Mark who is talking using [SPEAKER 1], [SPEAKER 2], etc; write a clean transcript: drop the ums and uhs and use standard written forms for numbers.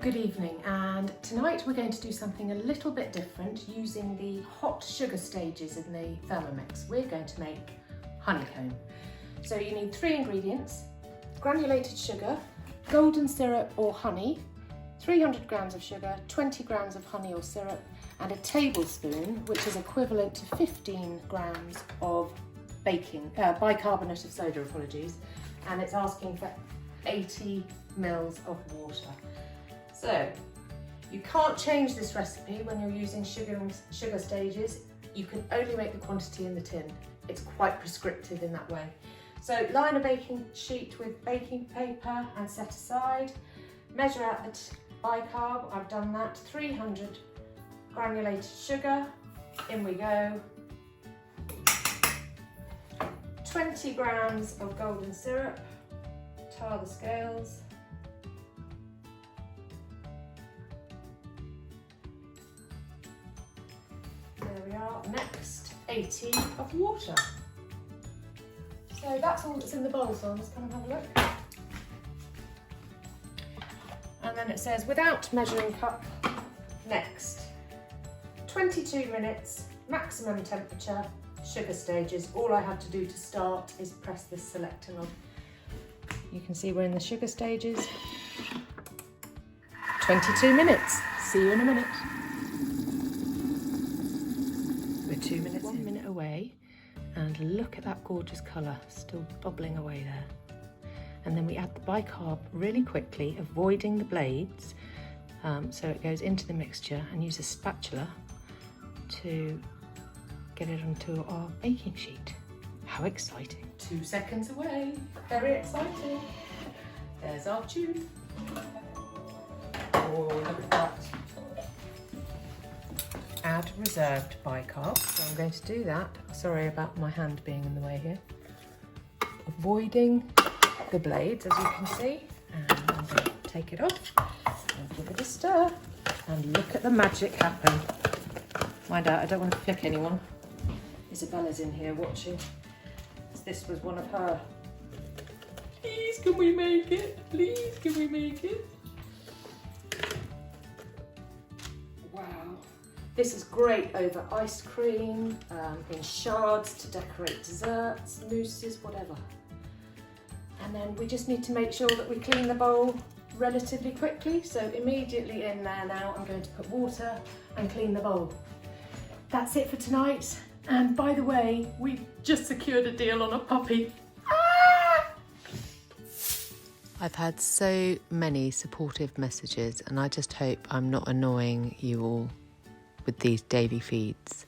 [SPEAKER 1] Good evening, and tonight we're going to do something a little bit different using the hot sugar stages in the Thermomix. We're going to make honeycomb. So you need 3 ingredients: granulated sugar, golden syrup or honey, 300 grams of sugar, 20 grams of honey or syrup, and a tablespoon, which is equivalent to 15 grams of bicarbonate of soda, and it's asking for 80 mils of water. So you can't change this recipe when you're using sugar stages. You can only make the quantity in the tin. It's quite prescriptive in that way. So line a baking sheet with baking paper and set aside. Measure out the bicarb. I've done that. 300 granulated sugar. In we go. 20 grams of golden syrup. Tar the scales. There we are. Next, 80 of water. So that's all that's in the bowl, so let's come and have a look. And then it says, without measuring cup, next. 22 minutes, maximum temperature, sugar stages. All I have to do to start is press this selector knob. You can see we're in the sugar stages. 22 minutes. See you in a minute. We're 2 minutes, 1 minute away, and look at that gorgeous colour, still bubbling away there. And then we add the bicarb really quickly, avoiding the blades, so it goes into the mixture, and use a spatula to get it onto our baking sheet. How exciting. 2 seconds away. Very exciting. There's our tube. Oh, look at that. Add reserved bicarb. So I'm going to do that. Sorry about my hand being in the way here. Avoiding the blades, as you can see. And I'm going to take it off and give it a stir. And look at the magic happen. Mind out, I don't want to flick anyone. Isabella's in here watching. This was one of her. Please, can we make it? Please, can we make it? Wow. This is great over ice cream, in shards to decorate desserts, mousses, whatever. And then we just need to make sure that we clean the bowl relatively quickly. So immediately in there now, I'm going to put water and clean the bowl. That's it for tonight. And by the way, we've just secured a deal on a puppy. Ah!
[SPEAKER 2] I've had so many supportive messages, and I just hope I'm not annoying you all with these daily feeds.